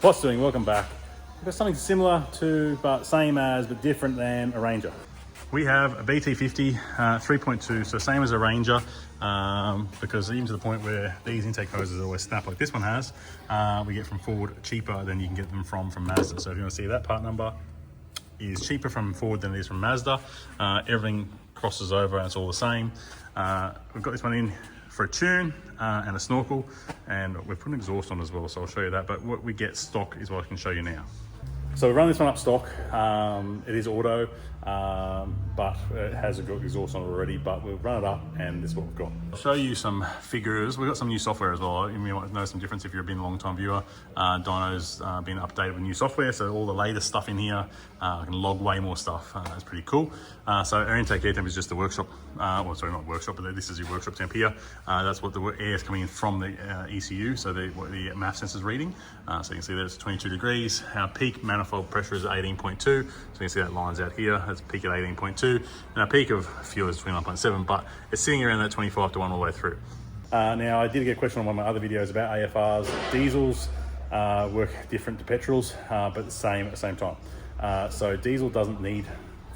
What's doing? Welcome back. We've got something similar to, but same as, but different than a Ranger. We have a BT50 3.2, so same as a Ranger, because even to the point where these intake hoses always snap like this one has, we get from Ford cheaper than you can get them from Mazda. So if you want to see that part number is cheaper from Ford than it is from Mazda. Everything crosses over and it's all the same. We've got this one in for a tune and a snorkel, and we've put an exhaust on as well, so I'll show you that. But what we get stock is what I can show you now. So we run this one up stock. It is auto, but it has a good exhaust on it already, but we'll run it up and this is what we've got. I'll show you some figures. We've got some new software as well. You might know some difference if you've been a long time viewer. Dyno's been updated with new software, so all the latest stuff in here, I can log way more stuff. That's pretty cool. So our intake air temp is just the workshop, well, sorry, not workshop, but this is your workshop temp here. That's what the air is coming in from the ECU, so what the MAF sensor's reading. So you can see that it's 22 degrees. Our peak manifold pressure is 18.2, so you can see that lines out here. That's peak at 18.2, and our peak of fuel is 29.7, but it's sitting around that 25 to 1 all the way through. Now, I did get a question on one of my other videos about AFRs. Diesels work different to petrols, but the same at the same time. So diesel doesn't need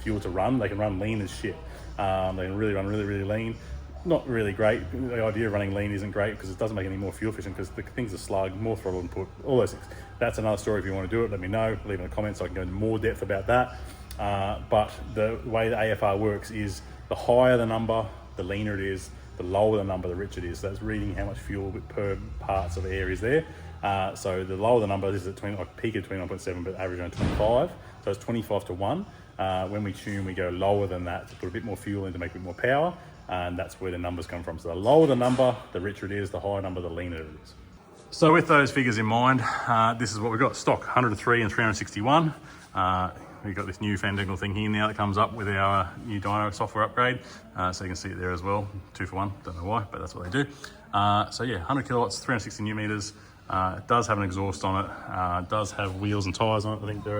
fuel to run. They can run lean as shit. They can really run really lean. Not really great. The idea of running lean isn't great because it doesn't make any more fuel efficient because the things are slug, more throttle input, all those things. That's another story. If you want to do it, let me know. Leave in the comments so I can go into more depth about that. But the way the AFR works is the higher the number, the leaner it is, the lower the number, the richer it is. So that's reading how much fuel per parts of air is there. So the lower the number, this is at like peak of 29.7, but average on 25. So it's 25 to 1. When we tune, we go lower than that to put a bit more fuel in to make a bit more power. And that's where the numbers come from. So the lower the number, the richer it is, the higher number, the leaner it is. So with those figures in mind, this is what we've got. Stock 103 and 361. We've got this new fandangle thing here now that comes up with our new Dyno software upgrade. So you can see it there as well, 2 for 1, don't know why, but that's what they do. So yeah, 100 kilowatts, 360 Newton meters. It does have an exhaust on it. It does have wheels and tires on it. I think there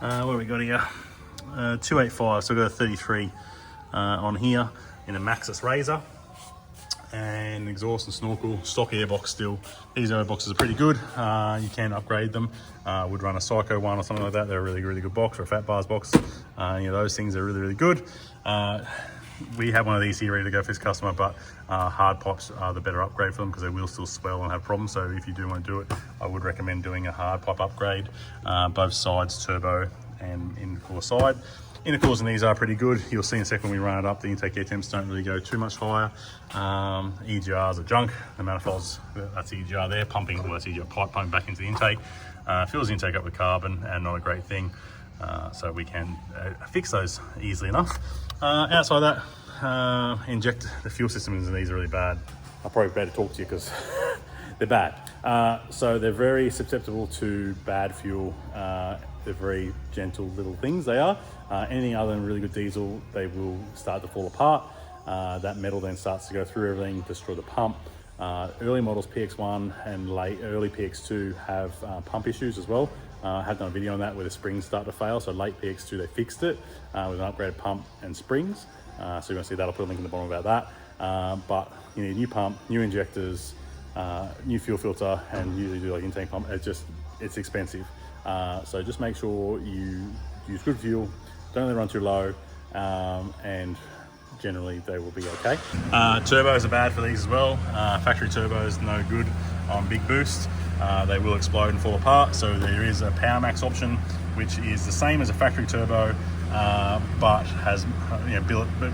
are, what have we got here? 285, so we've got a 33 on here in a Maxxis Razor. And exhaust and snorkel, stock airbox still. These airboxes are pretty good. You can upgrade them. Would run a Psycho one or something like that. They're a really good box, or a Fat Bars box. Those things are really good. We have one of these here ready to go for this customer, but hard pipes are the better upgrade for them because they will still swell and have problems. So if you do want to do it, I would recommend doing a hard pipe upgrade, both sides, turbo and intercooler side. Intercoolers in these are pretty good. You'll see in a second when we run it up, the intake air temps don't really go too much higher. EGRs are junk. The manifolds, that's EGR there, pumping, well, that's EGR pipe pumping back into the intake. Fills the intake up with carbon, and not a great thing. So we can fix those easily enough. Outside that, inject the fuel systems in these are really bad. I'm probably better to talk to you because they're bad. So they're very susceptible to bad fuel. They're very gentle little things, they are. Anything other than really good diesel, they will start to fall apart. That metal then starts to go through everything, destroy the pump. Early models PX1 and early PX2 have pump issues as well. I have done a video on that where the springs start to fail. So late PX2, they fixed it with an upgraded pump and springs. So you're gonna see that, I'll put a link in the bottom about that. But you need a new pump, new injectors, new fuel filter, and usually do like intake pump. It's expensive. So just make sure you use good fuel, don't let it run too low, and generally they will be okay. Turbos are bad for these as well. Factory turbos, no good on big boost. They will explode and fall apart. So there is a Power Max option, which is the same as a factory turbo, but has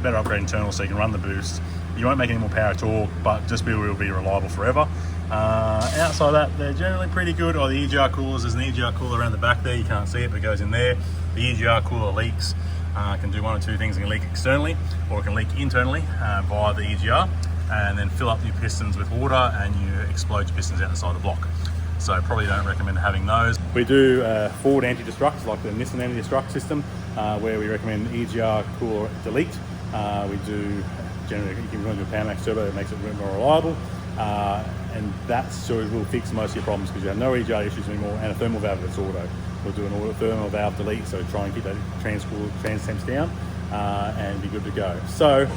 better upgrade internal, so you can run the boost. You won't make any more power at all, but just will be reliable forever. Outside of that, they're generally pretty good. Or the EGR coolers, there's an EGR cooler around the back there. You can't see it, but it goes in there. The EGR cooler leaks. Can do one or two things. It can leak externally, or it can leak internally via the EGR, and then fill up your pistons with water, and you explode your pistons out the side of the block. So probably don't recommend having those. We do Ford anti-destruct, like the Nissan anti-destruct system, where we recommend EGR cooler delete. We do generally, you can run your Power Max turbo, it makes it a bit more reliable. And that sort of will fix most of your problems because you have no EGR issues anymore, and a thermal valve that's auto. We'll do an auto thermal valve delete, so try and keep that trans temps down and be good to go. So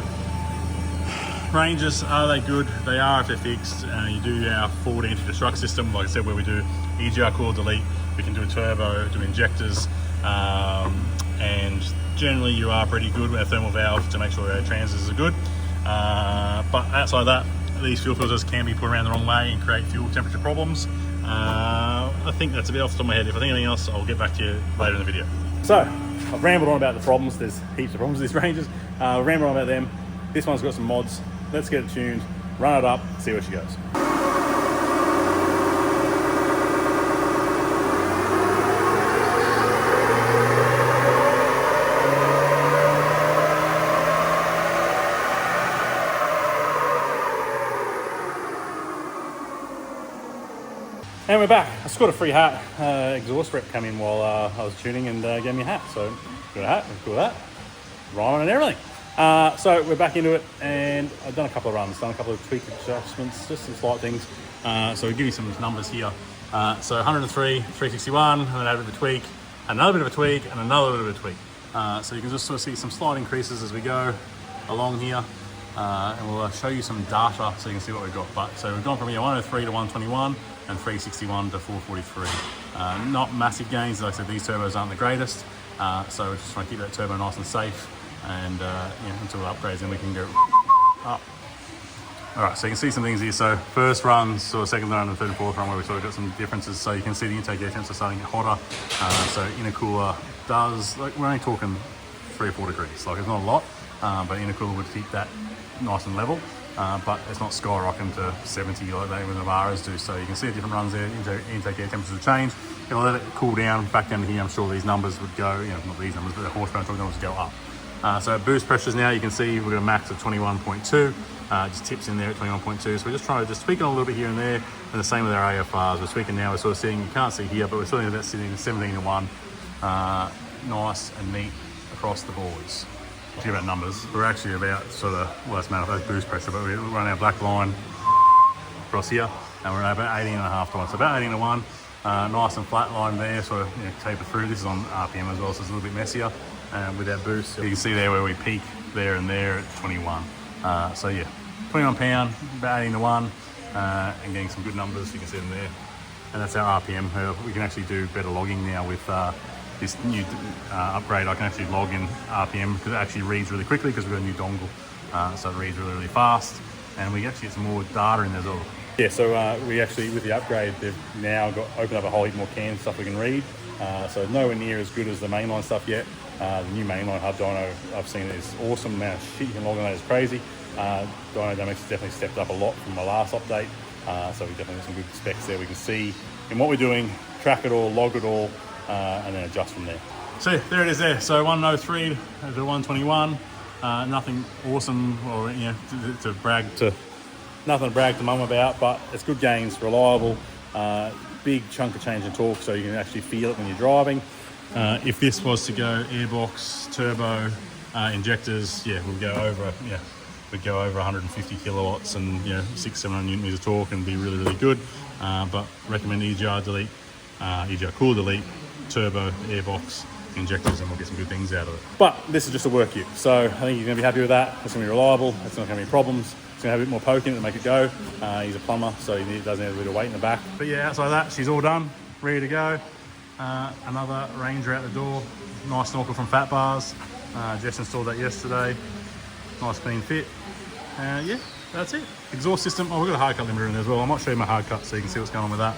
Rangers, are they good? They are if they're fixed. You do our Ford anti-destruct system, like I said, where we do EGR coil delete. We can do a turbo, do injectors, and generally you are pretty good with a thermal valve to make sure our transits are good. But outside of that, these fuel filters can be put around the wrong way and create fuel temperature problems. I think that's a bit off the top of my head. If I think anything else, I'll get back to you later in the video. So, I've rambled on about the problems. There's heaps of problems with these Rangers. I've rambled on about them. This one's got some mods. Let's get it tuned, run it up, see where she goes. And we're back. I scored a free hat. Exhaust rep came in while I was tuning and gave me a hat. So, got a hat, cool that. Rhyming and everything. So we're back into it, and I've done a couple of runs, done a couple of tweak adjustments, just some slight things. So we'll give you some numbers here. So 103, 361, and then add a bit of a tweak, another bit of a tweak, and another bit of a tweak. So you can just sort of see some slight increases as we go along here. And we'll show you some data so you can see what we've got. But so we've gone from here 103 to 121 and 361 to 443. Not massive gains. Like I said, these turbos aren't the greatest. So we're just trying to keep that turbo nice and safe. And until it upgrades, then we can go up. All right, so you can see some things here. So first run, sort of second run and third and fourth run where we sort of got some differences. So you can see the intake air temps are starting to get hotter. So intercooler does, like we're only talking 3 or 4 degrees. Like it's not a lot, but intercooler would keep that nice and level. But it's not skyrocketing to 70 like they with the Navaras do. So you can see the different runs there. Intake air temperatures will change. It'll let it cool down back down to here. I'm sure these numbers would go, not these numbers, but the horsepower numbers would go up. So boost pressures now, you can see we've got a max of 21.2. Just tips in there at 21.2. So we're just trying to tweak on a little bit here and there. And the same with our AFRs. We're tweaking now. We're sort of seeing, you can't see here, but we're sitting about sitting 17 to 1. Nice and neat across the boards. Talking about numbers, we're actually about sort of, well, that's matter of boost pressure, but we run our black line across here, and we're about 18.5 to 1. So about 18 to 1. Nice and flat line there, sort of taper through. This is on RPM as well, so it's a little bit messier. With our boost, you can see there where we peak there and there at 21. So yeah, 21 pound, about 18 to 1, and getting some good numbers. You can see them there, and that's our RPM. We can actually do better logging now with this new upgrade. I can actually log in RPM because it actually reads really quickly because we've got a new dongle, so it reads really, really fast, and we actually get some more data in there as well. Yeah, so we actually, with the upgrade, they've now opened up a whole heap more canned stuff we can read. So nowhere near as good as the mainline stuff yet. The new mainline hub dyno I've seen is awesome. Now shit you can log on that is crazy. Dyno Dynamics has definitely stepped up a lot from the last update. So we definitely have some good specs there. We can see in what we're doing, track it all, log it all, and then adjust from there. So there it is there. So 103 to 121. Nothing awesome or to brag to, nothing to brag to mum about, but it's good gains, reliable. Big chunk of change in torque, so you can actually feel it when you're driving. If this was to go airbox, turbo, injectors, we'd go over 150 kilowatts and 600-700 newton meters of torque and be really, really good. But recommend EGR delete, EGR cool delete, turbo, airbox, injectors, and we'll get some good things out of it. But this is just a work ute, so I think you're going to be happy with that. It's going to be reliable. It's not going to have any problems. It's going to have a bit more poke in it to make it go. He's a plumber, so he doesn't have a bit of weight in the back. But yeah, outside of that, she's all done, ready to go. Another Ranger out the door. Nice snorkel from Fat Bars. Jess installed that yesterday. Nice clean fit. Yeah, that's it. Exhaust system. Oh, we've got a hard cut limiter in there as well. I might show you my hard cut so you can see what's going on with that.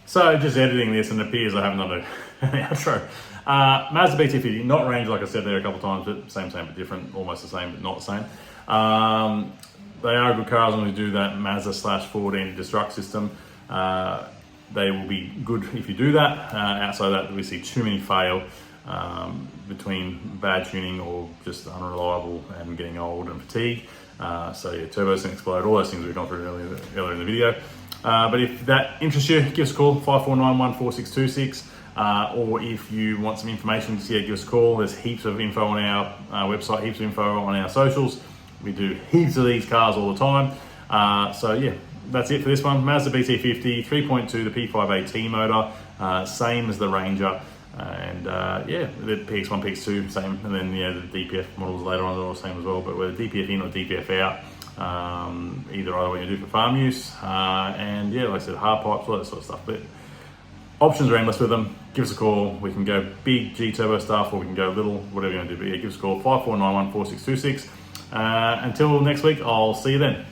So just editing this, and it appears I haven't done an outro. Mazda BT50, not Ranger like I said there a couple of times, but same but different, almost the same but not the same. They are good cars when we do that Mazda/Ford anti-destruct system. They will be good if you do that. Outside of that, we see too many fail between bad tuning or just unreliable and getting old and fatigue. So yeah, turbos can explode, all those things we've gone through earlier in the video. But if that interests you, give us a call, 54914626. Or if you want some information, give us a call. There's heaps of info on our website, heaps of info on our socials. We do heaps of these cars all the time. So yeah, that's it for this one. Mazda BT50, 3.2, the P5AT motor, same as the Ranger. And yeah, the PX1, PX2, same, and then the DPF models later on are all the same as well. But whether DPF in or DPF out, either what you do for farm use, and yeah, like I said, hard pipes, all that sort of stuff. But options are endless with them. Give us a call. We can go big G turbo stuff, or we can go little, whatever you want to do. But yeah, give us a call, 5491 4626. Until next week, I'll see you then.